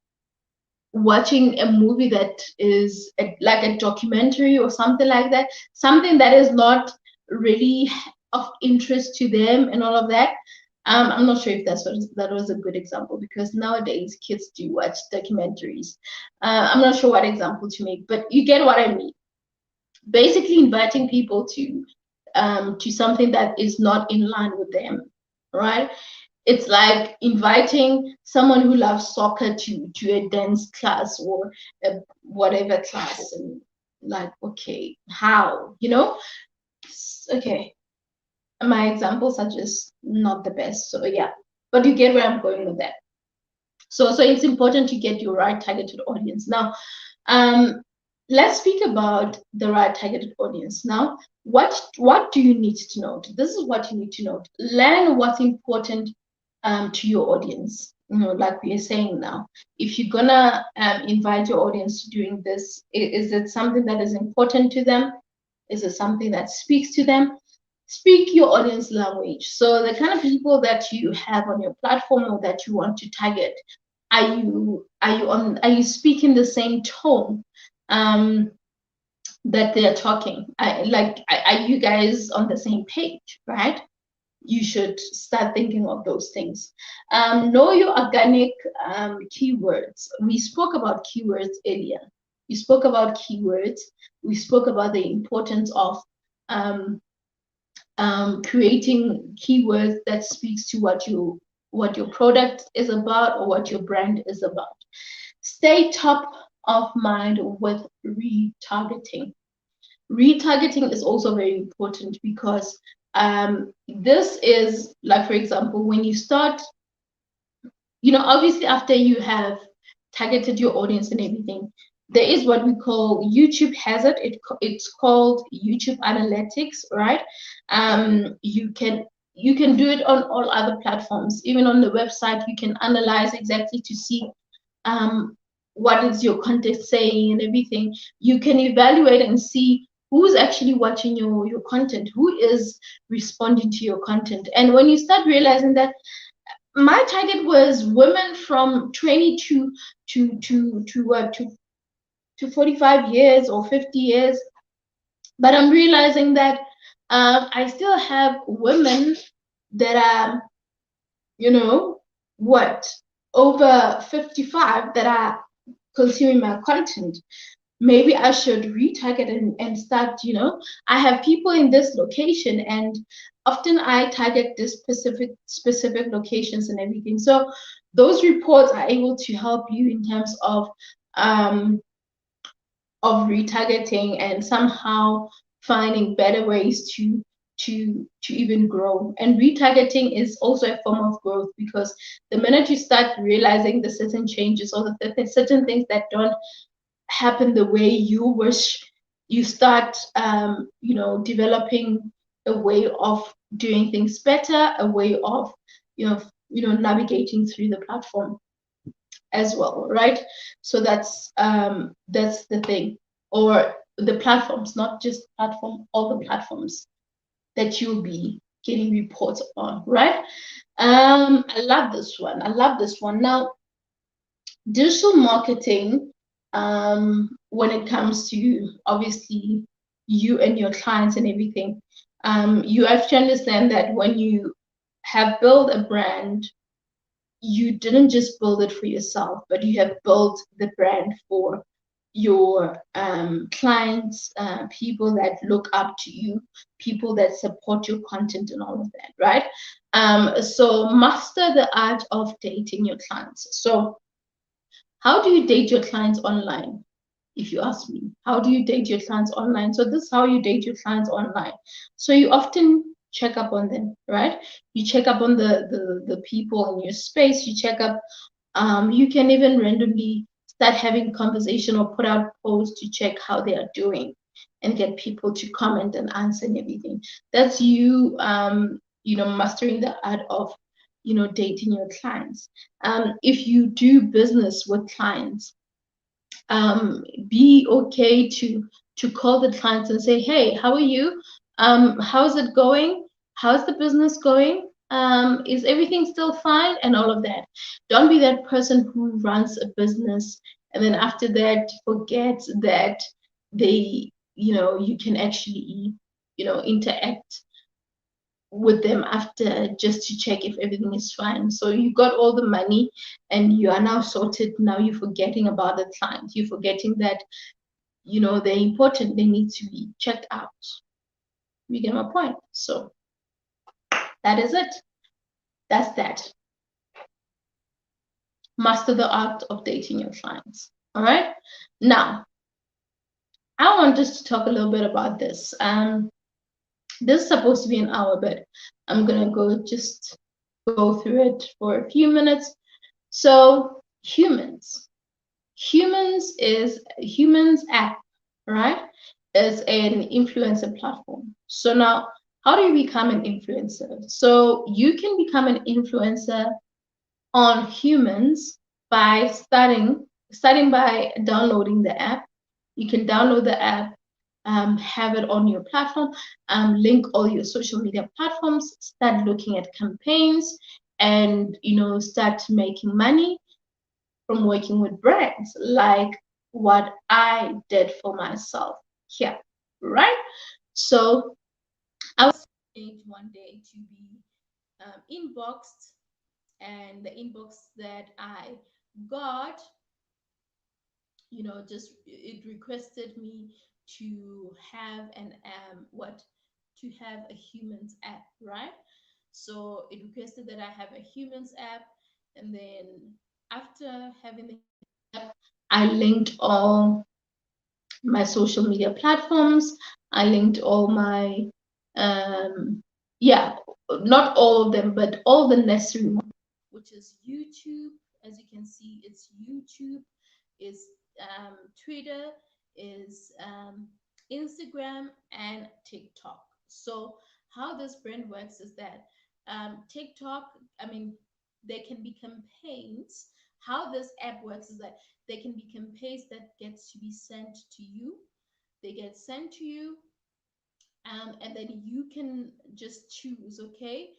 watching a movie that is like a documentary or something like that, something that is not really of interest to them and all of that. I'm not sure if that was a good example, because nowadays kids do watch documentaries. I'm not sure what example to make, but you get what I mean. Basically, inviting people to something that is not in line with them, right? It's like inviting someone who loves soccer to a dance class or a whatever class, and like, okay, how, you know? Okay, my examples are just not the best, so yeah, but you get where I'm going with that. So it's important to get your right targeted audience. Now, let's speak about the right targeted audience. Now, what do you need to note? This is what you need to note. Learn what's important to your audience. You know, like we are saying now, if you're gonna invite your audience to doing this, is it something that is important to them? Is it something that speaks to them? Speak your audience language. So the kind of people that you have on your platform or that you want to target, are you speaking the same tone that they're talking? Are you guys on the same page, right? you should start thinking of those things. Know your organic keywords. We spoke about keywords earlier. We spoke about keywords. We spoke about the importance of um, creating keywords that speaks to what your product is about or what your brand is about. Stay top of mind with retargeting. Retargeting is also very important because this is like, for example, when you start, obviously after you have targeted your audience and everything, there is what we call YouTube has it's called YouTube Analytics, right? You can do it on all other platforms, even on the website. You can analyze exactly to see um, what is your content saying and everything. You can evaluate and see who's actually watching your content, who is responding to your content. And when you start realizing that my target was women from 22 to 45 years or 50 years, but I'm realizing that I still have women that are, what, over 55 that are consuming my content. Maybe I should retarget and start, I have people in this location, and often I target this specific locations and everything. So those reports are able to help you in terms um, of retargeting and somehow finding better ways to even grow. And retargeting is also a form of growth, because the minute you start realizing the certain changes or the certain things that don't happen the way you wish, you start developing a way of doing things better, a way of navigating through the platform as well, right? So that's the thing. Or the platforms, not just platform, all the platforms that you'll be getting reports on, right? I love this one. I love this one. Now, digital marketing, when it comes to obviously you and your clients and everything, you have to understand that when you have built a brand, you didn't just build it for yourself, but you have built the brand for your clients, people that look up to you, people that support your content and all of that, right? So master the art of dating your clients. So how do you date your clients online? If you ask me, how do you date your clients online? So this is how you date your clients online. So you often check up on them, right? You check up on the people in your space. You check up. You can even randomly start having conversation or put out posts to check how they are doing, and get people to comment and answer and everything. That's you, mastering the art of dating your clients. If you do business with clients, be okay to call the clients and say, hey, how are you? How's it going? How's the business going? Is everything still fine? And all of that. Don't be that person who runs a business and then after that forgets that you can actually interact with them after, just to check if everything is fine. So you got all the money and you are now sorted. Now you're forgetting about the client. You're forgetting that they're important. They need to be checked out. You get my point? So that is it. That's that. Master the art of dating your clients. All right. Now, I want us to talk a little bit about this. This is supposed to be an hour, but I'm gonna go through it for a few minutes. So Humanz. Humanz app, right? Is an influencer platform. So now, how do you become an influencer? So you can become an influencer on Humanz by starting by downloading the app. You can download the app, have it on your platform, link all your social media platforms, start looking at campaigns, and start making money from working with brands, like what I did for myself here, right? So I was one day to be inboxed, and the inbox that I got, just it requested me to have an what to have a Humanz app, right? So it requested that I have a Humanz app, and then after having the app, I linked all my social media platforms. I linked all my yeah, not all of them, but all the necessary ones, which is YouTube. As you can see, it's YouTube, is Twitter, is Instagram, and TikTok. So how this brand works is that TikTok, I mean, there can be campaigns. How this app works is that there can be campaigns that gets to be sent to you. They get sent to you, and then you can just choose, okay,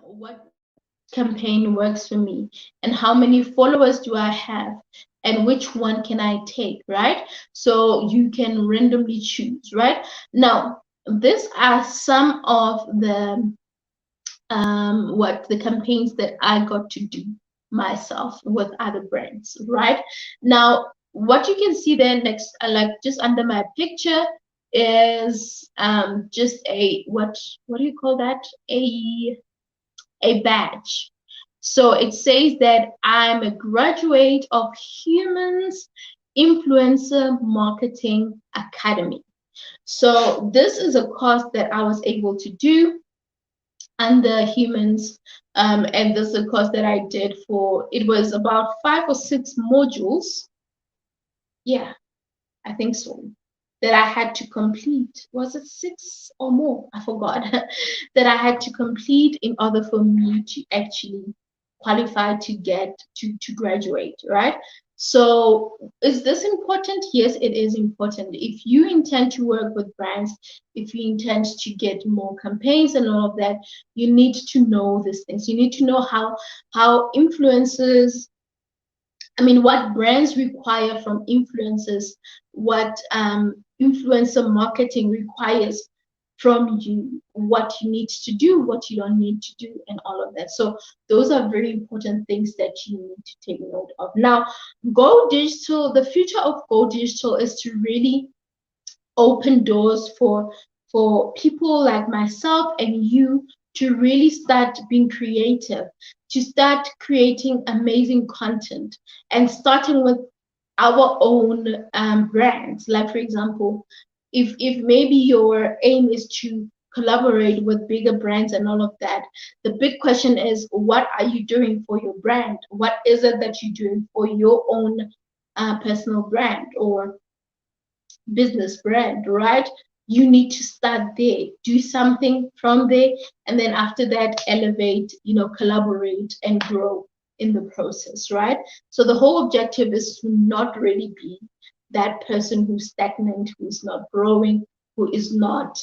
what campaign works for me, and how many followers do I have, and which one can I take, right? So you can randomly choose, right? Now, these are some of the what the campaigns that I got to do myself with other brands, right? Now, what you can see there next, like just under my picture, is just a what do you call that? A badge. So it says that I'm a graduate of Humanz Influencer Marketing Academy. So this is a course that I was able to do under Humanz, and this is a course that I did for, it was about 5 or 6 modules. Yeah, I think so. That I had to complete. Was it 6 or more? I forgot. That I had to complete in order for me to actually qualify to get to graduate, right? So is this important? Yes, it is important. If you intend to work with brands, if you intend to get more campaigns and all of that, you need to know these things. You need to know how influencers, I mean, what brands require from influencers, what influencer marketing requires from you, what you need to do, what you don't need to do, and all of that. So those are very important things that you need to take note of. Now, Go Digital, the future of Go Digital is to really open doors for people like myself and you to really start being creative, to start creating amazing content, and starting with our own brands. Like for example, if maybe your aim is to collaborate with bigger brands and all of that, the big question is, what are you doing for your brand? What is it that you're doing for your own personal brand or business brand, right? You need to start there, do something from there, and then after that, elevate, collaborate and grow in the process, right? So the whole objective is to not really be that person who's stagnant, who's not growing, who is not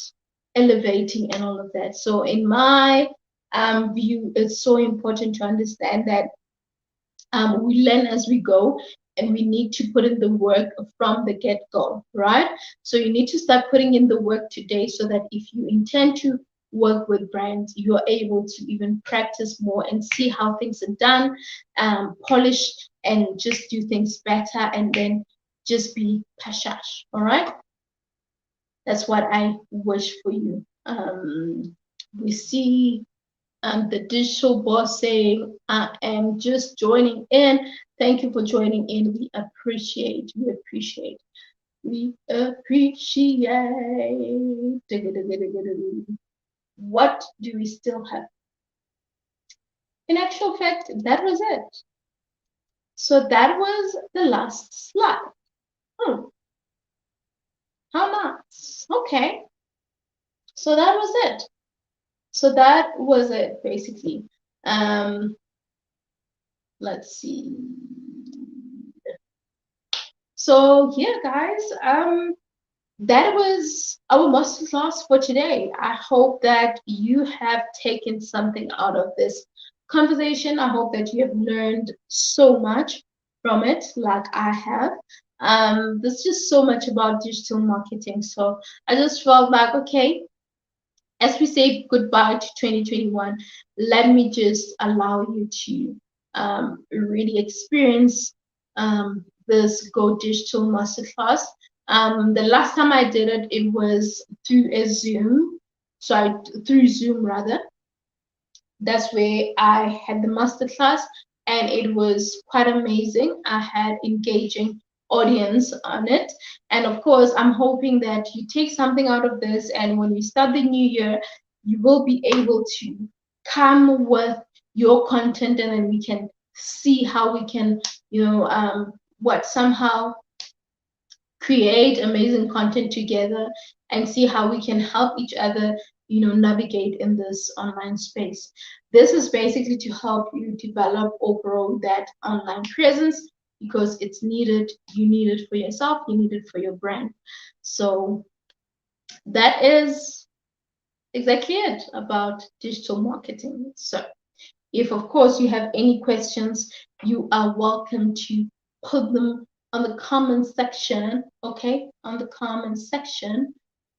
elevating and all of that. So in my view, it's so important to understand that we learn as we go, and we need to put in the work from the get-go, right? So you need to start putting in the work today, so that if you intend to work with brands, you're able to even practice more and see how things are done, polish, and just do things better, and then just be pashash. All right, that's what I wish for you. We see the digital boss saying, I am just joining in. Thank you for joining in. We appreciate. We appreciate. What do we still have? In actual fact, that was it. So that was the last slide. How nice. Okay. So that was it. So that was it, basically. Let's see. So yeah, guys, that was our masterclass for today. I hope that you have taken something out of this conversation. I hope that you have learned so much from it, like I have. There's just so much about digital marketing. So I just felt like, okay, as we say goodbye to 2021, let me just allow you to really experience this Go Digital Masterclass. The last time I did it, it was through a Zoom, sorry, through Zoom rather. That's where I had the masterclass, and it was quite amazing. I had engaging audience on it, and of course, I'm hoping that you take something out of this, and when we start the new year, you will be able to come with your content, and then we can see how we can, what somehow create amazing content together and see how we can help each other, navigate in this online space. This is basically to help you develop or grow that online presence because it's needed. You need it for yourself, you need it for your brand. So that is exactly it about digital marketing. So if, of course, you have any questions, you are welcome to put them on the comment section, okay? On the comment section,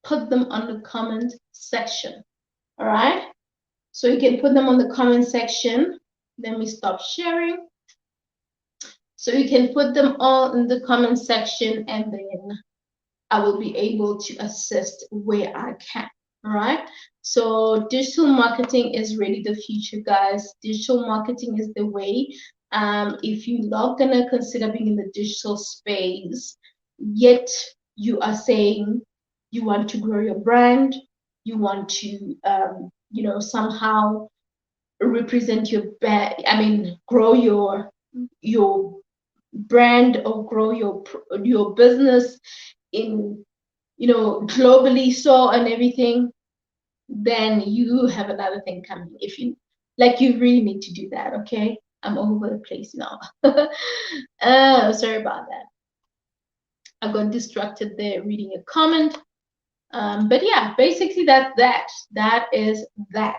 put them on the comment section, all right? So you can put them on the comment section. Let me stop sharing. So you can put them all in the comment section, and then I will be able to assist where I can. All right. So digital marketing is really the future, guys. Digital marketing is the way. If you're not gonna consider being in the digital space, yet you are saying you want to grow your brand, you want to, somehow represent your grow your brand or grow your business in globally so and everything, then you have another thing coming. If you you really need to do that, okay? I'm all over the place now. Sorry about that. I got distracted there reading a comment. But yeah, basically that is that.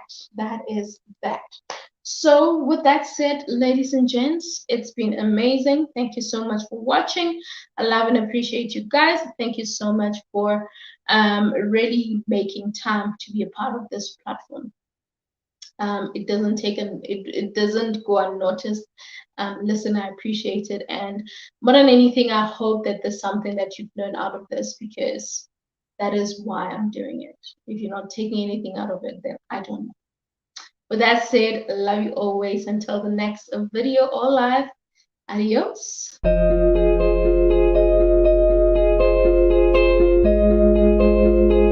So with that said, ladies and gents, it's been amazing. Thank you so much for watching. I love and appreciate you guys. Thank you so much for really making time to be a part of this platform. It doesn't it doesn't go unnoticed. Listen, I appreciate it, and more than anything, I hope that there's something that you've learned out of this, because that is why I'm doing it. If you're not taking anything out of it, then I don't know. With that said, love you always. Until the next video or live. Adios.